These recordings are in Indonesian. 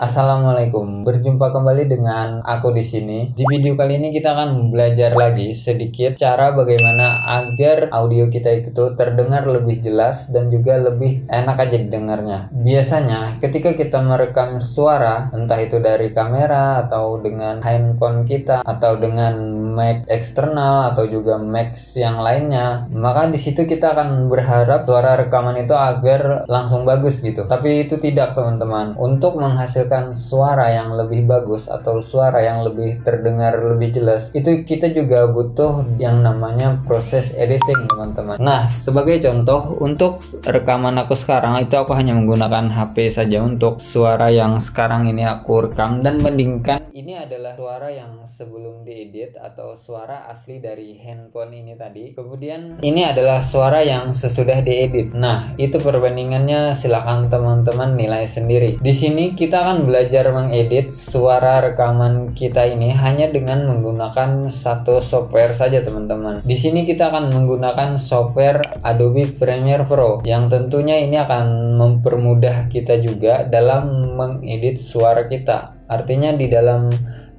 Assalamualaikum, berjumpa kembali dengan aku di sini. Di video kali ini kita akan belajar lagi sedikit cara bagaimana agar audio kita itu terdengar lebih jelas dan juga lebih enak aja didengarnya. Biasanya ketika kita merekam suara, entah itu dari kamera atau dengan handphone kita atau dengan mic eksternal atau juga mic yang lainnya, maka di situ kita akan berharap suara rekaman itu agar langsung bagus gitu. Tapi itu tidak, teman-teman. Untuk menghasilkan suara yang lebih bagus atau suara yang lebih terdengar lebih jelas, itu kita juga butuh yang namanya proses editing, teman-teman. Nah, sebagai contoh, untuk rekaman aku sekarang itu aku hanya menggunakan HP saja untuk suara yang sekarang ini aku rekam, dan bandingkan ini adalah suara yang sebelum diedit atau suara asli dari handphone ini tadi. Kemudian ini adalah suara yang sesudah diedit. Nah, itu perbandingannya silakan teman-teman nilai sendiri. Di sini kita akan belajar mengedit suara rekaman kita ini hanya dengan menggunakan satu software saja, teman-teman. Di sini kita akan menggunakan software Adobe Premiere Pro yang tentunya ini akan mempermudah kita juga dalam mengedit suara kita. Artinya di dalam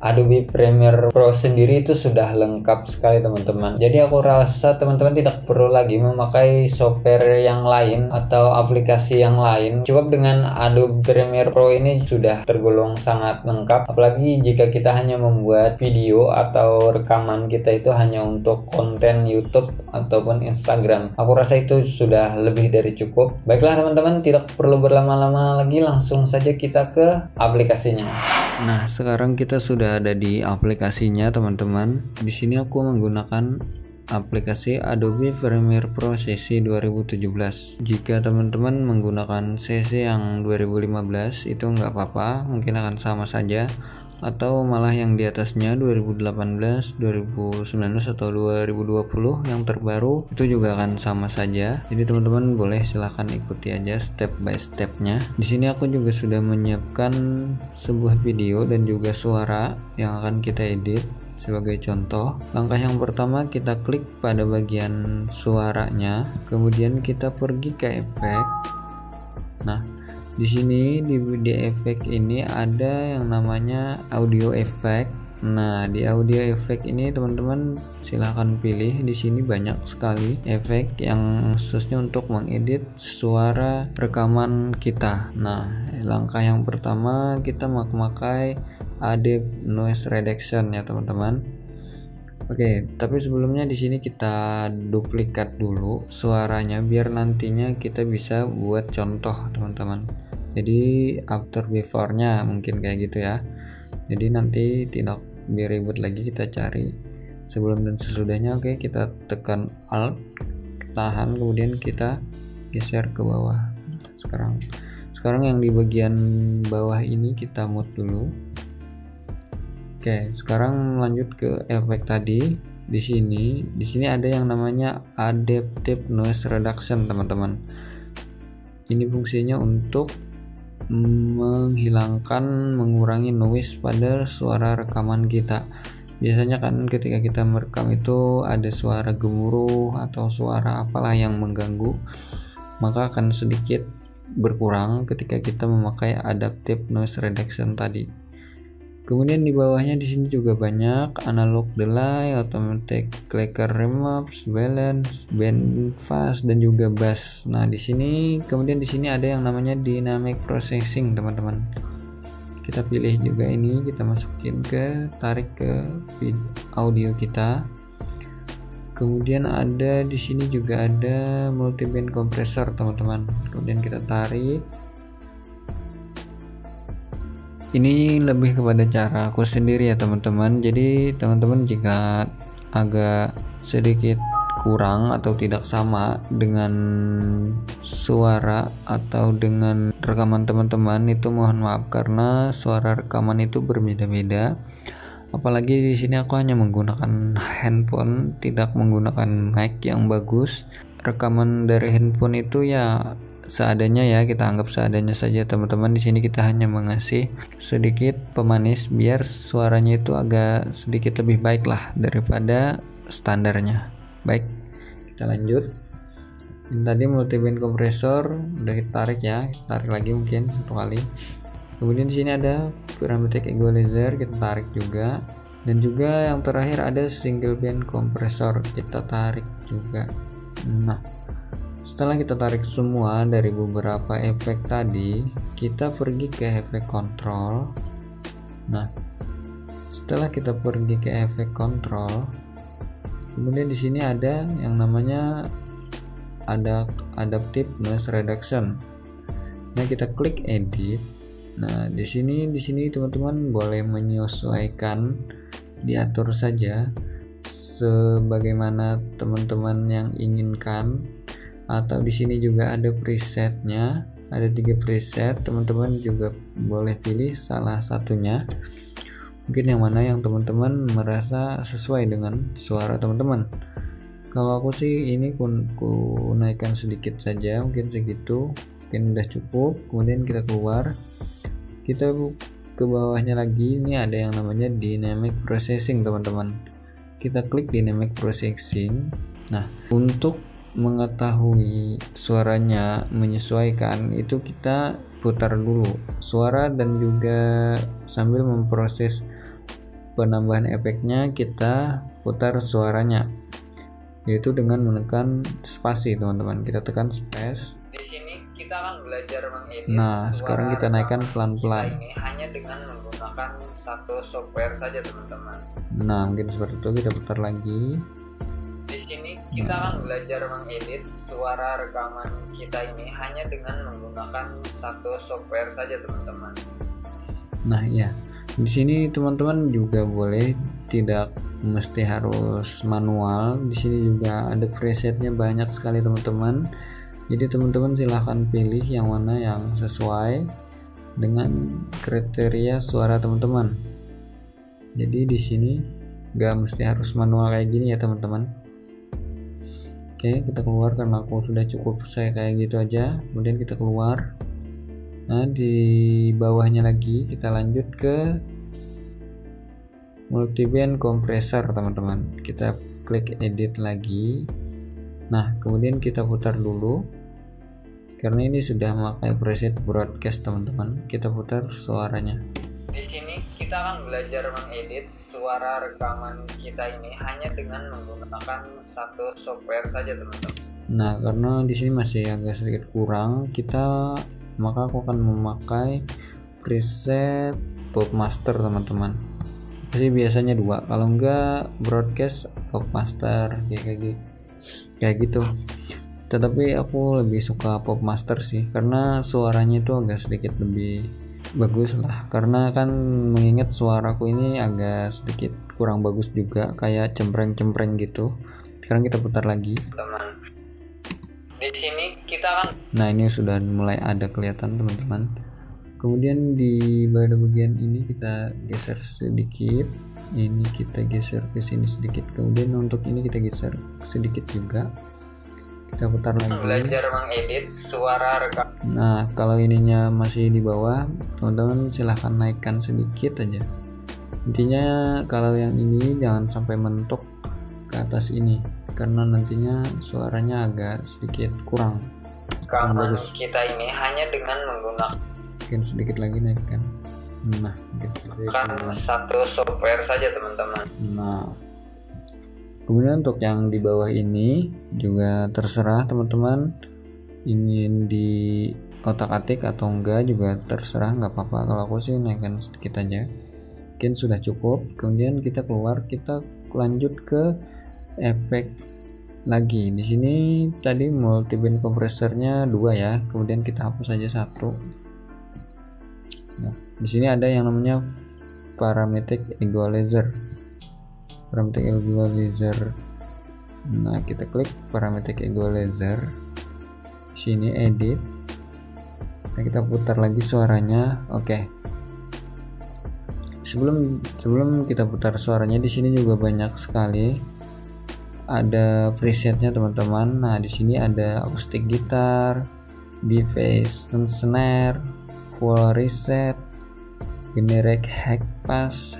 Adobe Premiere Pro sendiri itu sudah lengkap sekali, teman-teman. Jadi aku rasa teman-teman tidak perlu lagi memakai software yang lain atau aplikasi yang lain. Cukup dengan Adobe Premiere Pro ini sudah tergolong sangat lengkap. Apalagi jika kita hanya membuat video atau rekaman kita itu hanya untuk konten YouTube ataupun Instagram. Aku rasa itu sudah lebih dari cukup. Baiklah teman-teman, tidak perlu berlama-lama lagi, langsung saja kita ke aplikasinya. Nah, sekarang kita sudah ada di aplikasinya, teman-teman. Di sini aku menggunakan aplikasi Adobe Premiere Pro CC 2017. Jika teman-teman menggunakan CC yang 2015 itu nggak apa-apa, mungkin akan sama saja, atau malah yang di atasnya 2018, 2019 atau 2020 yang terbaru itu juga akan sama saja. Jadi teman-teman boleh silahkan ikuti aja step by stepnya. Di sini aku juga sudah menyiapkan sebuah video dan juga suara yang akan kita edit. Sebagai contoh, langkah yang pertama kita klik pada bagian suaranya, kemudian kita pergi ke efek. Nah, di sini di efek ini ada yang namanya audio effect. Nah, di audio effect ini teman-teman silahkan pilih. Di sini banyak sekali efek yang khususnya untuk mengedit suara rekaman kita. Nah, langkah yang pertama kita memakai Adobe Noise Reduction ya, teman-teman. Oke, tapi sebelumnya di sini kita duplikat dulu suaranya biar nantinya kita bisa buat contoh, teman-teman. Jadi after before-nya mungkin kayak gitu ya. Jadi nanti tidak biar ribet lagi, kita cari sebelum dan sesudahnya. Oke, kita tekan Alt, tahan, kemudian kita geser ke bawah. Sekarang yang di bagian bawah ini kita mute dulu. Oke, sekarang lanjut ke efek tadi. Di sini ada yang namanya Adaptive Noise Reduction, teman-teman. Ini fungsinya untuk mengurangi noise pada suara rekaman kita. Biasanya kan ketika kita merekam itu ada suara gemuruh atau suara apalah yang mengganggu, maka akan sedikit berkurang ketika kita memakai Adaptive Noise Reduction tadi. Kemudian di bawahnya di sini juga banyak analog delay, automatic clicker removes, balance, band fast, dan juga bass. Nah, kemudian di sini ada yang namanya dynamic processing, teman-teman. Kita pilih juga ini, kita masukin tarik ke audio kita. Kemudian di sini juga ada multiband compressor, teman-teman. Kemudian kita tarik. Ini lebih kepada cara aku sendiri ya, teman-teman. Jadi teman-teman jika agak sedikit kurang atau tidak sama dengan suara atau dengan rekaman teman-teman, itu mohon maaf karena suara rekaman itu berbeda-beda. Apalagi di sini aku hanya menggunakan handphone, tidak menggunakan mic yang bagus. Rekaman dari handphone itu ya seadanya ya, kita anggap seadanya saja, teman-teman. Di sini kita hanya mengasih sedikit pemanis biar suaranya itu agak sedikit lebih baik lah daripada standarnya. Baik, kita lanjut. Ini tadi multiband kompresor udah kita tarik ya, tarik lagi mungkin satu kali. Kemudian di sini ada parametric equalizer, kita tarik juga. Dan juga yang terakhir ada single band compressor, kita tarik juga. Nah, setelah kita tarik semua dari beberapa efek tadi, kita pergi ke efek control. Nah, setelah kita pergi ke efek control, kemudian di sini ada yang namanya adaptive noise reduction. Nah, kita klik edit. Nah, di sini teman-teman boleh menyesuaikan, diatur saja sebagaimana teman-teman yang inginkan, atau di sini juga ada presetnya, ada 3 preset, teman-teman juga boleh pilih salah satunya, mungkin yang mana yang teman-teman merasa sesuai dengan suara teman-teman. Kalau aku sih ini ku naikkan sedikit saja, mungkin segitu, mungkin udah cukup. Kemudian kita keluar, kita ke bawahnya lagi, ini ada yang namanya dynamic processing teman-teman. Kita klik dynamic processing. Nah, untuk mengetahui suaranya menyesuaikan itu kita putar dulu suara, dan juga sambil memproses penambahan efeknya kita putar suaranya, yaitu dengan menekan spasi teman-teman. Kita tekan space. Di sini kita akan belajar mengedit. Nah, sekarang kita naikkan pelan-pelan. Ini hanya dengan menggunakan satu software saja teman-teman. Nah, mungkin seperti itu. Kita putar lagi. Di sini kita akan belajar mengedit suara rekaman kita ini hanya dengan menggunakan satu software saja teman-teman. Nah, ya. Di sini teman-teman juga boleh, tidak mesti harus manual. Di sini juga ada presetnya banyak sekali teman-teman. Jadi teman-teman silahkan pilih yang mana yang sesuai dengan kriteria suara teman-teman. Jadi di sini gak mesti harus manual kayak gini ya teman-teman. Oke, kita keluar karena aku sudah cukup saya kayak gitu aja. Kemudian kita keluar. Nah, di bawahnya lagi kita lanjut ke multiband compressor teman-teman. Kita klik edit lagi. Nah, kemudian kita putar dulu karena ini sudah memakai preset broadcast teman-teman. Kita putar suaranya. Di sini kita akan belajar mengedit suara rekaman kita ini hanya dengan menggunakan satu software saja teman-teman. Nah, karena di sini masih agak sedikit kurang, maka aku akan memakai preset PopMaster teman-teman. Jadi biasanya 2, kalau enggak broadcast PopMaster kayak gitu. Tetapi aku lebih suka PopMaster sih, karena suaranya itu agak sedikit lebih bagus lah. Karena kan mengingat suaraku ini agak sedikit kurang bagus juga, kayak cempreng-cempreng gitu. Sekarang kita putar lagi. Teman, di sini kita akan. Nah, ini sudah mulai ada kelihatan teman-teman. Kemudian di bagian ini kita geser sedikit. Ini kita geser ke sini sedikit. Kemudian untuk ini kita geser sedikit juga. Kita putar lagi. Belajar mengedit suara rekam. Nah, kalau ininya masih di bawah, teman-teman silahkan naikkan sedikit aja. Intinya kalau yang ini jangan sampai mentok ke atas ini, karena nantinya suaranya agak sedikit kurang. Rekaman kita ini hanya dengan menggunakan mungkin sedikit lagi naikkan. Nah, satu software saja teman-teman. Nah, kemudian untuk yang di bawah ini juga terserah teman-teman ingin di otak-atik atau enggak juga terserah, nggak apa-apa. Kalau aku sih naikkan sedikit aja, mungkin sudah cukup. Kemudian kita keluar, kita lanjut ke efek lagi. Di sini tadi multiband kompresornya 2 ya, kemudian kita hapus saja 1. Nah, di sini ada yang namanya parametric equalizer. Nah, kita klik parametric equalizer. Di sini edit. Nah, kita putar lagi suaranya. Oke. Sebelum kita putar suaranya, di sini juga banyak sekali ada presetnya teman-teman. Nah, di sini ada acoustic gitar, bass, snare, full reset, generic high pass,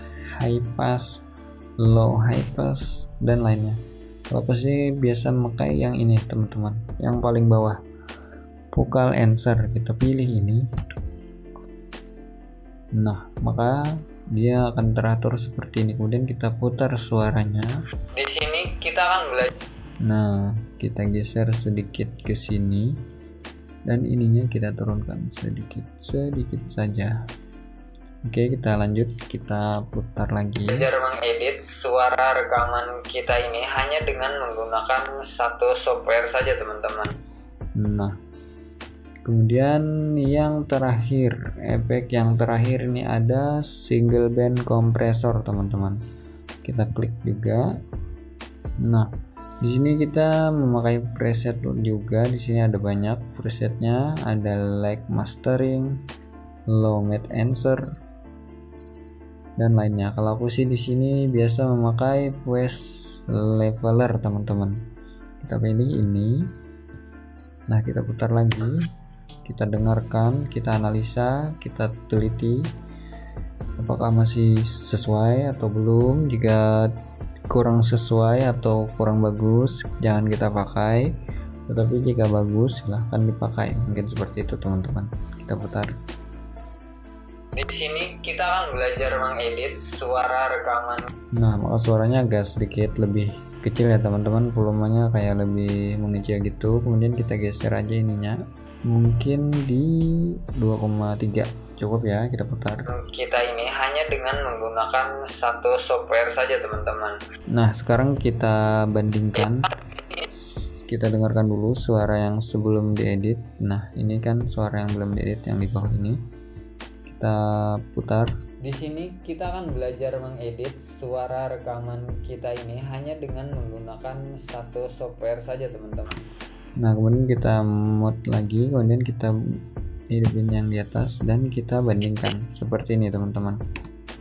low high pass, dan lainnya. Kalau aku sih biasa memakai yang ini teman-teman, yang paling bawah, vocal answer. Kita pilih ini. Nah, maka dia akan teratur seperti ini. Kemudian kita putar suaranya. Di sini kita akan belajar. Nah, kita geser sedikit ke sini dan ininya kita turunkan sedikit saja. Oke, kita lanjut, kita putar lagi. Belajar mengedit suara rekaman kita ini hanya dengan menggunakan satu software saja, teman-teman. Nah, kemudian yang terakhir, efek yang terakhir ini ada single band compressor, teman-teman. Kita klik juga. Nah, di sini kita memakai preset juga. Di sini ada banyak presetnya, ada lag mastering, low mid answer, dan lainnya. Kalau aku sih di sini biasa memakai voice leveler, teman-teman. Kita pilih ini. Nah, kita putar lagi, kita dengarkan, kita analisa, kita teliti apakah masih sesuai atau belum. Jika kurang sesuai atau kurang bagus, jangan kita pakai. Tetapi jika bagus, silahkan dipakai. Mungkin seperti itu, teman-teman. Kita putar. Di sini kita akan belajar mengedit suara rekaman. Nah, maka suaranya agak sedikit lebih kecil ya, teman-teman. Volumenya kayak lebih mengecil gitu. Kemudian kita geser aja ininya. Mungkin di 2,3 cukup ya, kita putar. Kita ini hanya dengan menggunakan satu software saja, teman-teman. Nah, sekarang kita bandingkan. Kita dengarkan dulu suara yang sebelum diedit. Nah, ini kan suara yang belum diedit yang di bawah ini. Kita putar. Di sini kita akan belajar mengedit suara rekaman kita ini hanya dengan menggunakan satu software saja, teman-teman. Nah, kemudian kita mode lagi, kemudian kita hidupin yang di atas dan kita bandingkan seperti ini, teman-teman.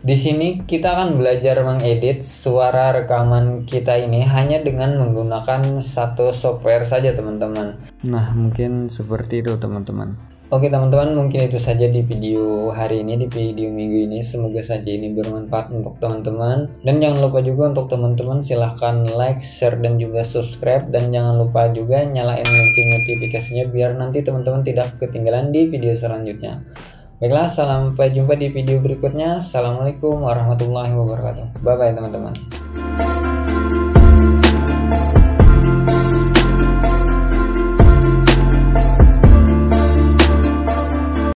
Di sini kita akan belajar mengedit suara rekaman kita ini hanya dengan menggunakan satu software saja, teman-teman. Nah, mungkin seperti itu, teman-teman. Oke, teman-teman, mungkin itu saja di video hari ini, di video minggu ini. Semoga saja ini bermanfaat untuk teman-teman. Dan jangan lupa juga untuk teman-teman silahkan like, share, dan juga subscribe. Dan jangan lupa juga nyalain lonceng notifikasinya biar nanti teman-teman tidak ketinggalan di video selanjutnya. Baiklah, sampai jumpa di video berikutnya. Assalamualaikum warahmatullahi wabarakatuh. Bye-bye, teman-teman.